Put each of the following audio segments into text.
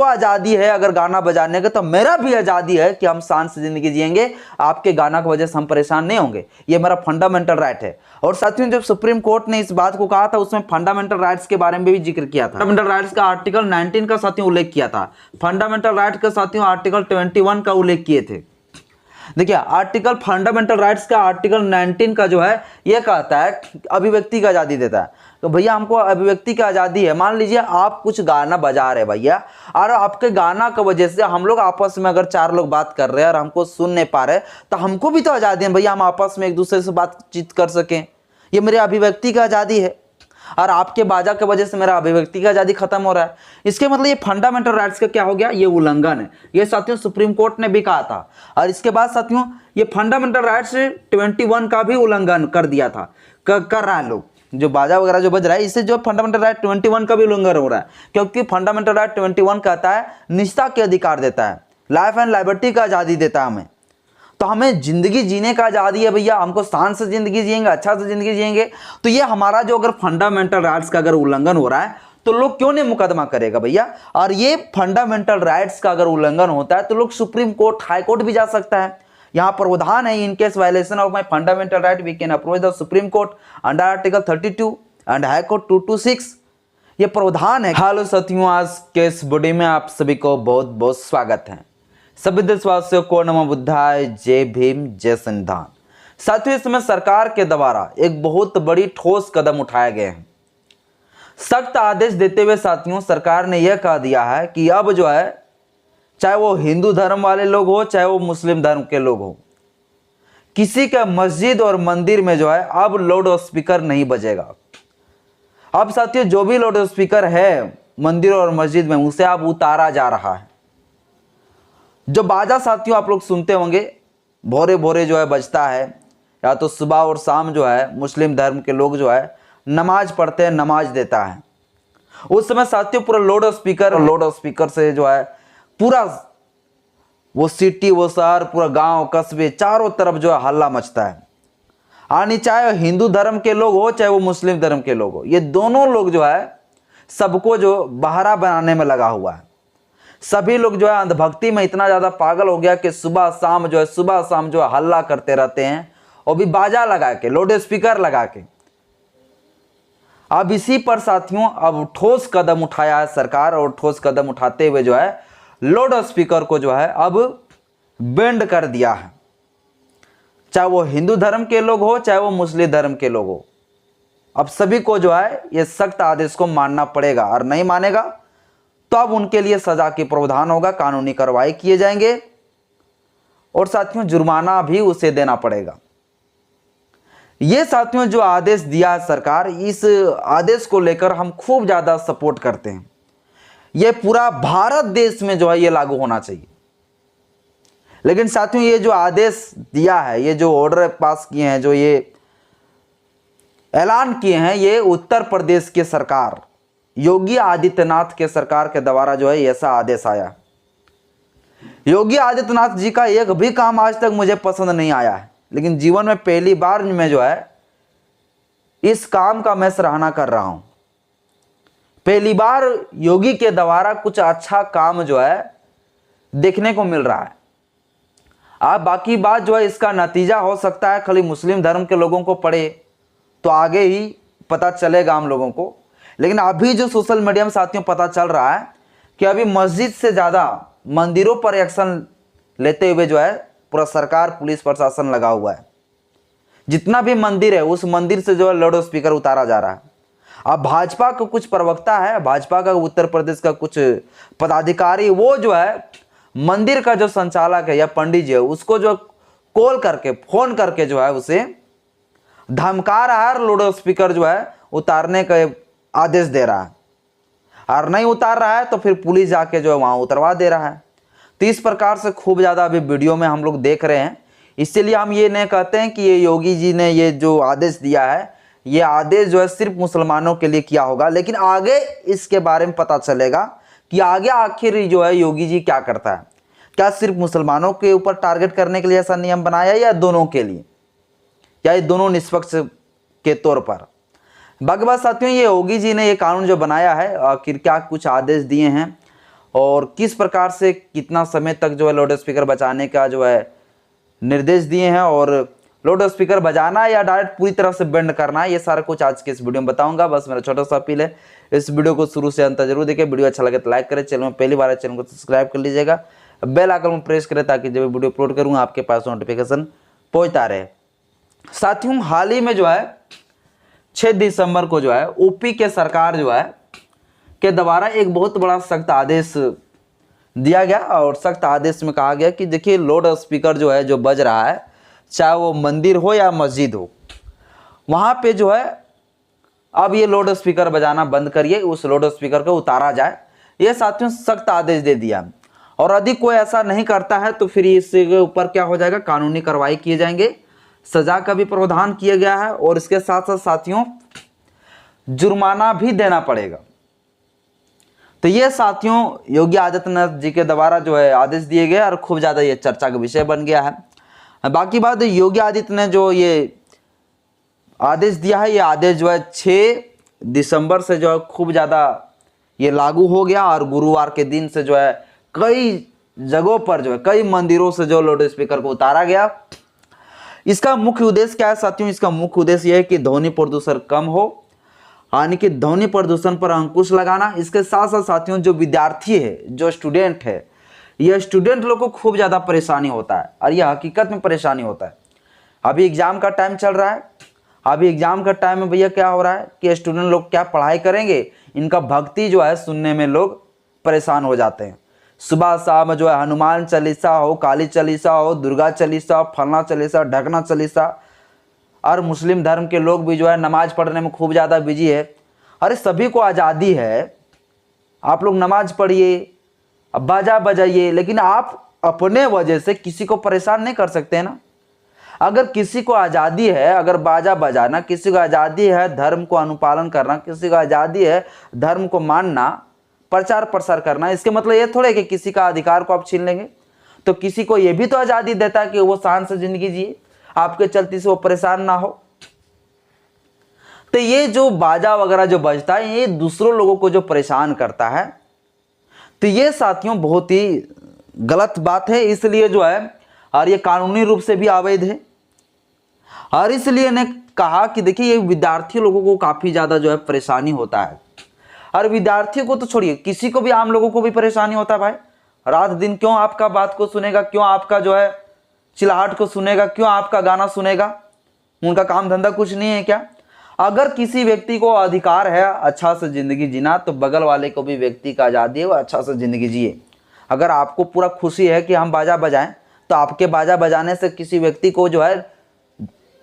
आज़ादी है अगर गाना बजाने का, तो मेरा भी आज़ादी है कि हम शान से ज़िंदगी जिएंगे, आपके गाना की वजह से हम परेशान नहीं होंगे। ये मेरा फंडामेंटल राइट है। और साथियों, जब सुप्रीम कोर्ट ने इस बात को कहा था, उसमें फंडामेंटल राइट्स के बारे में भी जिक्र किया था। फंडामेंटल राइट्स का आर्टिकल 19 का साथियों उल्लेख किया था। फंडामेंटल राइट का साथियों आर्टिकल 21 का उल्लेख किए थे। देखिए, आर्टिकल फंडामेंटल राइट्स का आर्टिकल 19 का जो है ये कहता है अभिव्यक्ति की आज़ादी देता है। तो भैया हमको अभिव्यक्ति की आज़ादी है। मान लीजिए आप कुछ गाना बजा रहे भैया, और आपके गाना की वजह से हम लोग आपस में अगर 4 लोग बात कर रहे हैं और हमको सुन नहीं पा रहे, तो हमको भी तो आज़ादी है भैया, हम आपस में एक दूसरे से बातचीत कर सकें। ये मेरी अभिव्यक्ति की आज़ादी है। और आपके बाजा की वजह से मेरा अभिव्यक्ति की आज़ादी खत्म हो रहा है। इसके मतलब ये फंडामेंटल राइट्स का क्या हो गया, ये उल्लंघन है। ये साथियों सुप्रीम कोर्ट ने भी कहा था। और इसके बाद साथियों ये फंडामेंटल राइट्स 21 का भी उल्लंघन कर दिया था, कर रहा है लोग। जो बाजा वगैरह जो बज रहा है, इससे जो फंडामेंटल राइट 21 का भी उल्लंघन हो रहा है। क्योंकि फंडामेंटल राइट 21 कहता है निजता के अधिकार देता है, लाइफ एंड लिबर्टी का आज़ादी देता है हमें। तो हमें जिंदगी जीने का आज़ादी है भैया, हमको शान से जिंदगी जिएंगे, अच्छा से जिंदगी जिएंगे। तो ये हमारा जो अगर फंडामेंटल राइट्स का अगर उल्लंघन हो रहा है, तो लोग क्यों नहीं मुकदमा करेगा भैया। और ये फंडामेंटल राइट्स का अगर उल्लंघन होता है तो लोग सुप्रीम कोर्ट, हाई कोर्ट भी जा सकता है। यहाँ प्रावधान है, in case violation of my fundamental right we can approach the supreme court under article 32 and high court 226। ये प्रावधान है। हेलो साथियों, आज के इस वीडियो में आप सभी को बहुत बहुत स्वागत है। सभी देशवासियों को नमो बुद्धाय, जय भीम, जय संविधान। साथियों, इस समय सरकार के द्वारा एक बहुत बड़ी ठोस कदम उठाए गए हैं। सख्त आदेश देते हुए साथियों सरकार ने यह कह दिया है कि अब जो है, चाहे वो हिंदू धर्म वाले लोग हो, चाहे वो मुस्लिम धर्म के लोग हो, किसी का मस्जिद और मंदिर में जो है अब लाउड स्पीकर नहीं बजेगा। अब साथियों जो भी लाउड स्पीकर है मंदिर और मस्जिद में, उसे अब उतारा जा रहा है। जो बाजा साथियों आप लोग सुनते होंगे, भोरे भोरे जो है बजता है, या तो सुबह और शाम जो है मुस्लिम धर्म के लोग जो है नमाज पढ़ते हैं, नमाज देता है, उस समय साथियों पूरा लाउड स्पीकर से जो है पूरा वो सिटी, वो शहर, पूरा गांव, कस्बे, चारों तरफ जो है हल्ला मचता है। यानी चाहे हिंदू धर्म के लोग हो, चाहे वो मुस्लिम धर्म के लोग हो, ये दोनों लोग जो है सबको जो बहरा बनाने में लगा हुआ है। सभी लोग जो है अंधभक्ति में इतना ज़्यादा पागल हो गया कि सुबह शाम जो है हल्ला करते रहते हैं, और भी बाजा लगा के, लाउड स्पीकर लगा के। अब इसी पर साथियों अब ठोस कदम उठाया है सरकार, और ठोस कदम उठाते हुए जो है लाउड स्पीकर को जो है अब बैंड कर दिया है। चाहे वो हिंदू धर्म के लोग हो, चाहे वो मुस्लिम धर्म के लोग हो, अब सभी को जो है ये सख्त आदेश को मानना पड़ेगा। और नहीं मानेगा तो अब उनके लिए सजा की प्रावधान होगा, कानूनी कार्रवाई किए जाएंगे, और साथियों जुर्माना भी उसे देना पड़ेगा। ये साथियों जो आदेश दिया है सरकार, इस आदेश को लेकर हम खूब ज़्यादा सपोर्ट करते हैं। ये पूरा भारत देश में जो है ये लागू होना चाहिए। लेकिन साथियों ये जो आदेश दिया है, ये जो ऑर्डर पास किए हैं, जो ये ऐलान किए हैं, ये उत्तर प्रदेश की सरकार, योगी आदित्यनाथ के सरकार के द्वारा जो है ऐसा आदेश आया। योगी आदित्यनाथ जी का एक भी काम आज तक मुझे पसंद नहीं आया है, लेकिन जीवन में पहली बार मैं जो है इस काम का मैं सराहना कर रहा हूं। पहली बार योगी के द्वारा कुछ अच्छा काम जो है देखने को मिल रहा है। अब बाकी बात जो है इसका नतीजा हो सकता है खाली मुस्लिम धर्म के लोगों को पड़े, तो आगे ही पता चलेगा हम लोगों को। लेकिन अभी जो सोशल मीडिया में साथियों पता चल रहा है कि अभी मस्जिद से ज़्यादा मंदिरों पर एक्शन लेते हुए जो है पूरा सरकार, पुलिस प्रशासन लगा हुआ है। जितना भी मंदिर है उस मंदिर से जो है लाउड स्पीकर उतारा जा रहा है। अब भाजपा का कुछ प्रवक्ता है, भाजपा का उत्तर प्रदेश का कुछ पदाधिकारी, वो जो है मंदिर का जो संचालक है या पंडित जी है, उसको जो कॉल करके, फोन करके जो है उसे धमका रहा है, लाउड स्पीकर जो है उतारने का आदेश दे रहा है। और नहीं उतार रहा है तो फिर पुलिस जाके जो है वहाँ उतरवा दे रहा है। तो इस प्रकार से खूब ज़्यादा अभी वीडियो में हम लोग देख रहे हैं। इसीलिए हम ये नहीं कहते हैं कि ये योगी जी ने ये जो आदेश दिया है, ये आदेश जो है सिर्फ मुसलमानों के लिए किया होगा। लेकिन आगे इसके बारे में पता चलेगा कि आगे आखिर जो है योगी जी क्या करता है। क्या सिर्फ मुसलमानों के ऊपर टारगेट करने के लिए ऐसा नियम बनाया, या दोनों के लिए, या ये दोनों निष्पक्ष के तौर पर। बाकी बात साथियों, ये योगी जी ने ये कानून जो बनाया है, आखिर क्या कुछ आदेश दिए हैं, और किस प्रकार से कितना समय तक जो है लाउड स्पीकर बजाने का जो है निर्देश दिए हैं, और लाउड स्पीकर बजाना या डायरेक्ट पूरी तरह से बैंड करना है, ये सारा कुछ आज के इस वीडियो में बताऊंगा। बस मेरा छोटा सा अपील है, इस वीडियो को शुरू से अंत जरूर देखें। वीडियो अच्छा लगे तो लाइक करें, चैनल में पहली बार है चैनल को सब्सक्राइब कर लीजिएगा, बेल आइकन में प्रेस करें ताकि जब वीडियो अपलोड करूँगा आपके पास नोटिफिकेशन पहुँचता रहे। साथियों, हाल ही में जो है 6 दिसंबर को जो है यूपी के सरकार जो है के द्वारा एक बहुत बड़ा सख्त आदेश दिया गया, और सख्त आदेश में कहा गया कि देखिए लाउड स्पीकर जो है जो बज रहा है, चाहे वो मंदिर हो या मस्जिद हो, वहाँ पे जो है अब ये लाउड स्पीकर बजाना बंद करिए, उस लाउड स्पीकर को उतारा जाए। ये साथियों सख्त आदेश दे दिया, और यदि कोई ऐसा नहीं करता है तो फिर इसके ऊपर क्या हो जाएगा, कानूनी कार्रवाई किए जाएंगे, सजा का भी प्रावधान किया गया है, और इसके साथ साथ साथियों जुर्माना भी देना पड़ेगा। तो ये साथियों योगी आदित्यनाथ जी के द्वारा जो है आदेश दिए गए, और खूब ज़्यादा ये चर्चा का विषय बन गया है। बाकी बात, योगी आदित्य ने जो ये आदेश दिया है, ये आदेश जो है 6 दिसंबर से जो है खूब ज़्यादा ये लागू हो गया, और गुरुवार के दिन से जो है कई जगहों पर जो है कई मंदिरों से जो लाउड स्पीकर को उतारा गया। इसका मुख्य उद्देश्य क्या है साथियों? इसका मुख्य उद्देश्य यह है कि ध्वनि प्रदूषण कम हो, यानी कि ध्वनि प्रदूषण पर अंकुश लगाना। इसके साथ साथ साथियों जो विद्यार्थी है, जो स्टूडेंट है, यह स्टूडेंट लोग को खूब ज़्यादा परेशानी होता है, और यह हकीकत में परेशानी होता है। अभी एग्जाम का टाइम चल रहा है, अभी एग्जाम का टाइम में भैया क्या हो रहा है कि स्टूडेंट लोग क्या पढ़ाई करेंगे, इनका भक्ति जो है सुनने में लोग परेशान हो जाते हैं। सुबह शाम जो है हनुमान चालीसा हो, काली चालीसा हो, दुर्गा चालीसा, फलना चालीसा, ढकना चालीसा, और मुस्लिम धर्म के लोग भी जो है नमाज पढ़ने में खूब ज़्यादा बिजी है। अरे सभी को आज़ादी है, आप लोग नमाज पढ़िए, बाजा बजाइए, लेकिन आप अपने वजह से किसी को परेशान नहीं कर सकते ना। अगर किसी को आज़ादी है, अगर बाजा बजाना, किसी को आज़ादी है धर्म को अनुपालन करना, किसी को आज़ादी है धर्म को मानना, प्रचार प्रसार करना, इसके मतलब ये थोड़े कि किसी का अधिकार को आप छीन लेंगे। तो किसी को ये भी तो आज़ादी देता है कि वो शान से जिंदगी जिए, आपके चलते से वो परेशान ना हो। तो ये जो बाजा वगैरह जो बजता है, ये दूसरों लोगों को जो परेशान करता है, तो ये साथियों बहुत ही गलत बात है। इसलिए जो है, और ये कानूनी रूप से भी अवैध है, और इसलिए ने कहा कि देखिए ये विद्यार्थी लोगों को काफ़ी ज़्यादा जो है परेशानी होता है। और विद्यार्थियों को तो छोड़िए, किसी को भी, आम लोगों को भी परेशानी होता है भाई। रात दिन क्यों आपका बात को सुनेगा, क्यों आपका जो है चिल्लाहट को सुनेगा, क्यों आपका गाना सुनेगा? उनका काम धंधा कुछ नहीं है क्या? अगर किसी व्यक्ति को अधिकार है अच्छा से ज़िंदगी जीना, तो बगल वाले को भी व्यक्ति का आज़ादी है वो अच्छा से ज़िंदगी जिए। अगर आपको पूरा खुशी है कि हम बाजा बजाएं, तो आपके बाजा बजाने से किसी व्यक्ति को जो है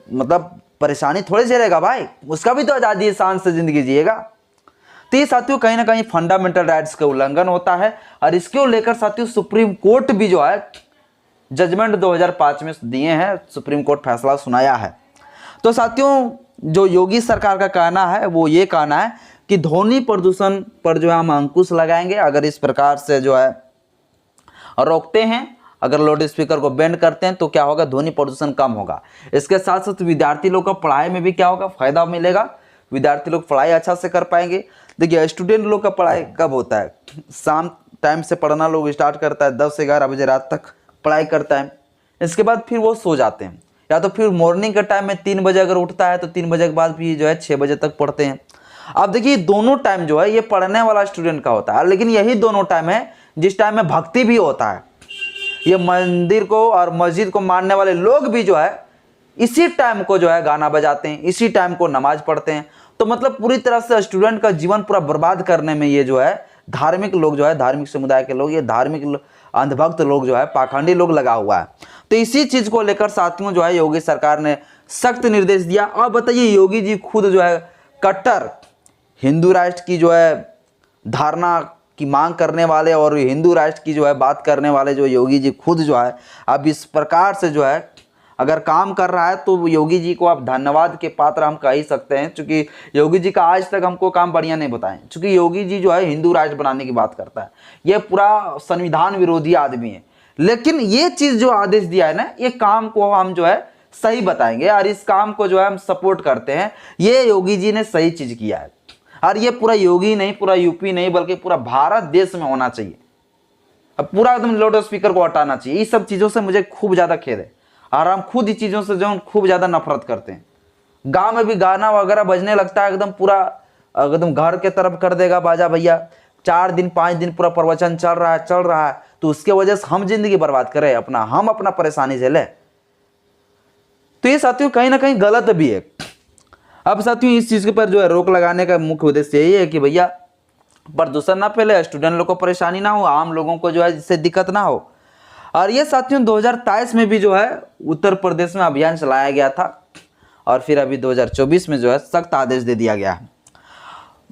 मतलब परेशानी थोड़ी झेलेगा भाई, उसका भी तो आज़ादी है, शान से ज़िंदगी जिएगा। तो ये साथियों कहीं ना कहीं फंडामेंटल राइट्स का उल्लंघन होता है, और इसको लेकर साथियों सुप्रीम कोर्ट भी जो है जजमेंट 2005 में दिए हैं, सुप्रीम कोर्ट फैसला सुनाया है। तो साथियों जो योगी सरकार का कहना है वो ये कहना है कि ध्वनि प्रदूषण पर जो है हम अंकुश लगाएंगे। अगर इस प्रकार से जो है रोकते हैं, अगर लाउड स्पीकर को बैंड करते हैं, तो क्या होगा, ध्वनि प्रदूषण कम होगा। इसके साथ साथ विद्यार्थी लोग का पढ़ाई में भी क्या होगा, फायदा मिलेगा, विद्यार्थी लोग पढ़ाई अच्छा से कर पाएंगे। देखिए स्टूडेंट लोग का पढ़ाई कब होता है, शाम टाइम से पढ़ना लोग स्टार्ट करता है, 10 से 11 बजे रात तक पढ़ाई करता है, इसके बाद फिर वो सो जाते हैं, या तो फिर मॉर्निंग के टाइम में 3 बजे अगर उठता है तो 3 बजे के बाद भी जो है 6 बजे तक पढ़ते हैं। अब देखिए दोनों टाइम जो है ये पढ़ने वाला स्टूडेंट का होता है, लेकिन यही दोनों टाइम है जिस टाइम में भक्ति भी होता है। ये मंदिर को और मस्जिद को मानने वाले लोग भी जो है इसी टाइम को जो है गाना बजाते हैं, इसी टाइम को नमाज पढ़ते हैं। तो मतलब पूरी तरह से स्टूडेंट का जीवन पूरा बर्बाद करने में ये जो है धार्मिक लोग जो है, धार्मिक समुदाय के लोग, ये धार्मिक अंधभक्त लोग जो है, पाखंडी लोग लगा हुआ है। तो इसी चीज को लेकर साथियों जो है योगी सरकार ने सख्त निर्देश दिया। अब बताइए योगी जी खुद जो है कट्टर हिंदू राष्ट्र की जो है धारणा की मांग करने वाले और हिंदू राष्ट्र की जो है बात करने वाले जो योगी जी खुद जो है अब इस प्रकार से जो है अगर काम कर रहा है तो योगी जी को आप धन्यवाद के पात्र हम कह ही सकते हैं, क्योंकि योगी जी का आज तक हमको काम बढ़िया नहीं बताएं, क्योंकि योगी जी जो है हिंदू राष्ट्र बनाने की बात करता है, ये पूरा संविधान विरोधी आदमी है। लेकिन ये चीज़ जो आदेश दिया है ना, ये काम को हम जो है सही बताएंगे और इस काम को जो है हम सपोर्ट करते हैं, ये योगी जी ने सही चीज़ किया है। और ये पूरा योगी नहीं, पूरा यूपी नहीं, बल्कि पूरा भारत देश में होना चाहिए। अब पूरा एकदम लाउड स्पीकर को हटाना चाहिए। इस सब चीज़ों से मुझे खूब ज़्यादा खेद है और हम खुद इस चीज़ों से जो खूब ज़्यादा नफरत करते हैं। गांव में भी गाना वगैरह बजने लगता है एकदम पूरा एकदम घर के तरफ कर देगा बाजा भैया, 4 दिन 5 दिन पूरा प्रवचन चल रहा है तो उसके वजह से हम जिंदगी बर्बाद करें अपना, हम अपना परेशानी झेलें। तो ये साथियों कहीं ना कहीं गलत भी है। अब साथियों इस चीज़ के पर जो है रोक लगाने का मुख्य उद्देश्य यही है कि भैया प्रदूषण ना फैले, स्टूडेंट लोग को परेशानी ना हो, आम लोगों को जो है इससे दिक्कत ना हो। और ये साथियों 2023 में भी जो है उत्तर प्रदेश में अभियान चलाया गया था और फिर अभी 2024 में जो है सख्त आदेश दे दिया गया है।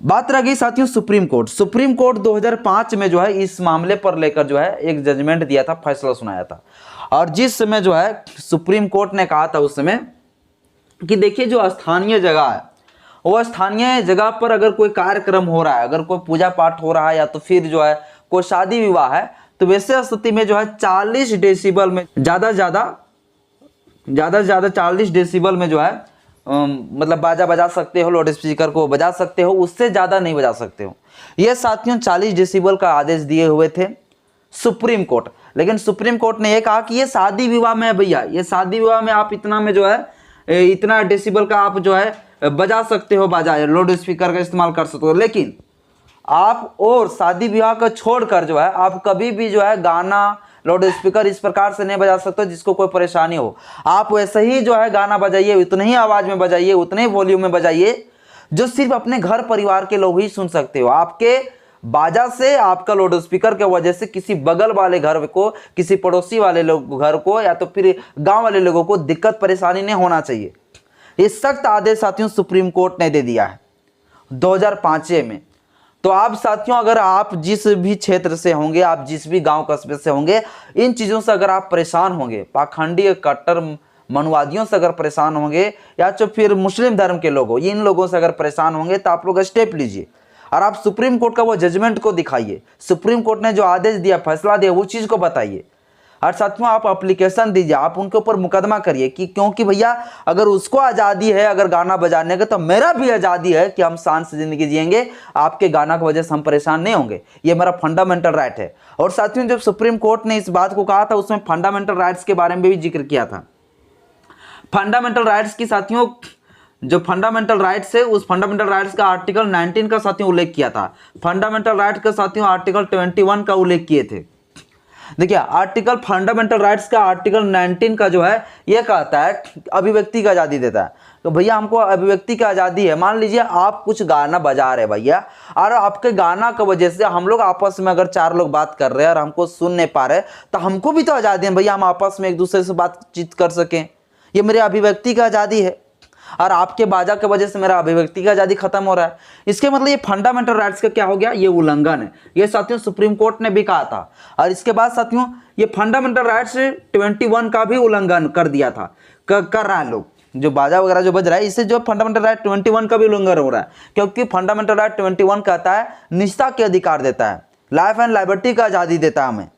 बात रह गई साथियों सुप्रीम कोर्ट 2005 में जो है इस मामले पर लेकर जो है एक जजमेंट दिया था, फैसला सुनाया था। और जिस समय जो है सुप्रीम कोर्ट ने कहा था उस समय कि देखिए जो स्थानीय जगह है वो स्थानीय जगह पर अगर कोई कार्यक्रम हो रहा है, अगर कोई पूजा पाठ हो रहा है या तो फिर जो है कोई शादी विवाह है, तो वैसे स्थिति में जो है 40 डेसिबल में ज़्यादा से ज़्यादा 40 डेसिबल में जो है मतलब बाजा बजा सकते हो, लाउड स्पीकर को बजा सकते हो, उससे ज़्यादा नहीं बजा सकते हो। ये साथियों 40 डेसिबल का आदेश दिए हुए थे सुप्रीम कोर्ट। लेकिन सुप्रीम कोर्ट ने यह कहा कि ये शादी विवाह में है भैया, ये शादी विवाह में आप इतना में जो है इतना डेसिबल का आप जो है बजा सकते हो बाजा, लाउड स्पीकर का इस्तेमाल कर सकते हो। लेकिन आप और शादी विवाह का छोड़कर जो है आप कभी भी जो है गाना लाउड स्पीकर इस प्रकार से नहीं बजा सकते जिसको कोई परेशानी हो। आप वैसे ही जो है गाना बजाइए, उतने ही आवाज में बजाइए, उतने ही वॉल्यूम में बजाइए जो सिर्फ अपने घर परिवार के लोग ही सुन सकते हो। आपके बाजा से, आपका लाउड स्पीकर के वजह से किसी बगल वाले घर को, किसी पड़ोसी वाले लोग घर को या तो फिर गांव वाले लोगों को दिक्कत परेशानी नहीं होना चाहिए। ये सख्त आदेश साथियों सुप्रीम कोर्ट ने दे दिया है 2005 में। तो आप साथियों अगर आप जिस भी क्षेत्र से होंगे, आप जिस भी गांव कस्बे से होंगे, इन चीज़ों से अगर आप परेशान होंगे, पाखंडी कट्टर मनुवादियों से अगर परेशान होंगे या तो फिर मुस्लिम धर्म के लोगों, इन लोगों से अगर परेशान होंगे तो आप लोग स्टेप लीजिए और आप सुप्रीम कोर्ट का वो जजमेंट को दिखाइए। सुप्रीम कोर्ट ने जो आदेश दिया, फैसला दिया, वो चीज़ को बताइए। और साथियों आप एप्लीकेशन दीजिए, आप उनके ऊपर मुकदमा करिए कि क्योंकि भैया अगर उसको आज़ादी है अगर गाना बजाने का, तो मेरा भी आज़ादी है कि हम शान से ज़िंदगी जिएंगे, आपके गाना की वजह से हम परेशान नहीं होंगे। ये मेरा फंडामेंटल राइट है। और साथियों जब सुप्रीम कोर्ट ने इस बात को कहा था उसमें फंडामेंटल राइट्स के बारे में भी जिक्र किया था। फंडामेंटल राइट्स की साथियों जो फंडामेंटल राइट्स है उस फंडामेंटल राइट्स का आर्टिकल 19 का साथियों उल्लेख किया था। फंडामेंटल राइट का साथियों आर्टिकल 21 का उल्लेख किए थे। देखिए आर्टिकल फंडामेंटल राइट्स का आर्टिकल 19 का जो है ये कहता है अभिव्यक्ति की आज़ादी देता है। तो भैया हमको अभिव्यक्ति की आज़ादी है। मान लीजिए आप कुछ गाना बजा रहे भैया और आपके गाना की वजह से हम लोग आपस में अगर 4 लोग बात कर रहे हैं और हमको सुन नहीं पा रहे, तो हमको भी तो आज़ादी है भैया, हम आपस में एक दूसरे से बातचीत कर सकें। ये मेरी अभिव्यक्ति की आज़ादी है और आपके बाजा की वजह से मेरा अभिव्यक्ति की आज़ादी खत्म हो रहा है। इसके मतलब ये फंडामेंटल राइट्स का क्या हो गया, ये उल्लंघन है। ये साथियों सुप्रीम कोर्ट ने भी कहा था। और इसके बाद साथियों ये फंडामेंटल राइट्स 21 का भी उल्लंघन कर दिया था, कर रहा है लोग जो बाजा वगैरह जो बज रहा है, इससे जो फंडामेंटल राइट 21 का भी उल्लंघन हो रहा है। क्योंकि फंडामेंटल राइट 21 कहता है निजता के अधिकार देता है, लाइफ एंड लिबर्टी का आज़ादी देता है हमें।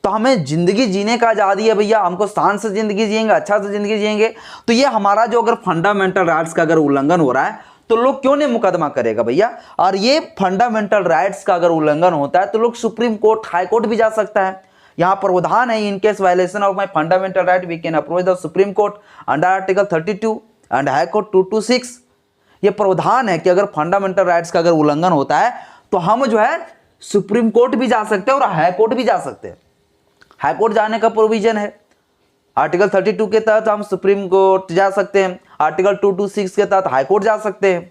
तो हमें जिंदगी जीने का आज़ादी है भैया, हमको शान से जिंदगी जिएंगे, अच्छा से जिंदगी जिएंगे। तो ये हमारा जो अगर फंडामेंटल राइट्स का अगर उल्लंघन हो रहा है तो लोग क्यों नहीं मुकदमा करेगा भैया। और ये फंडामेंटल राइट्स का अगर उल्लंघन होता है तो लोग सुप्रीम कोर्ट, हाई कोर्ट भी जा सकता है। यहाँ प्रावधान है in case violation of my fundamental right we can approach the supreme court under article 32 and high court 226। ये प्रावधान है कि अगर फंडामेंटल राइट्स का अगर उल्लंघन होता है तो हम जो है सुप्रीम कोर्ट भी जा सकते हैं और हाई कोर्ट भी जा सकते हैं। हाई कोर्ट जाने का प्रोविजन है। आर्टिकल 32 के तहत हम सुप्रीम कोर्ट जा सकते हैं, आर्टिकल 226 के तहत हाई कोर्ट जा सकते हैं।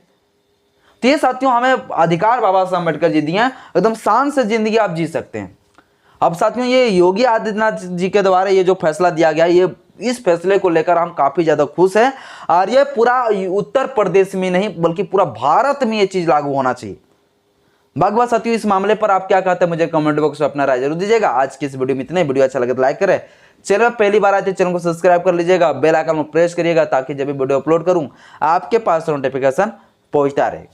तो ये साथियों हमें अधिकार बाबा साहब अम्बेडकर जी दिए हैं, एकदम शान से जिंदगी आप जी सकते हैं। अब साथियों ये योगी आदित्यनाथ जी के द्वारा ये जो फैसला दिया गया, ये इस फैसले को लेकर हम काफी ज्यादा खुश हैं। और ये पूरा उत्तर प्रदेश में नहीं बल्कि पूरा भारत में ये चीज लागू होना चाहिए। बागवा साथियों इस मामले पर आप क्या कहते हैं मुझे कमेंट बॉक्स में अपना राय जरूर दीजिएगा। आज की इस वीडियो में इतने। वीडियो अच्छा लगे तो लाइक करें, चैनल पहली बार आए तो चैनल को सब्सक्राइब कर लीजिएगा, बेल आइकन को प्रेस करिएगा ताकि जब भी वीडियो अपलोड करूं आपके पास नोटिफिकेशन पहुंचता रहे।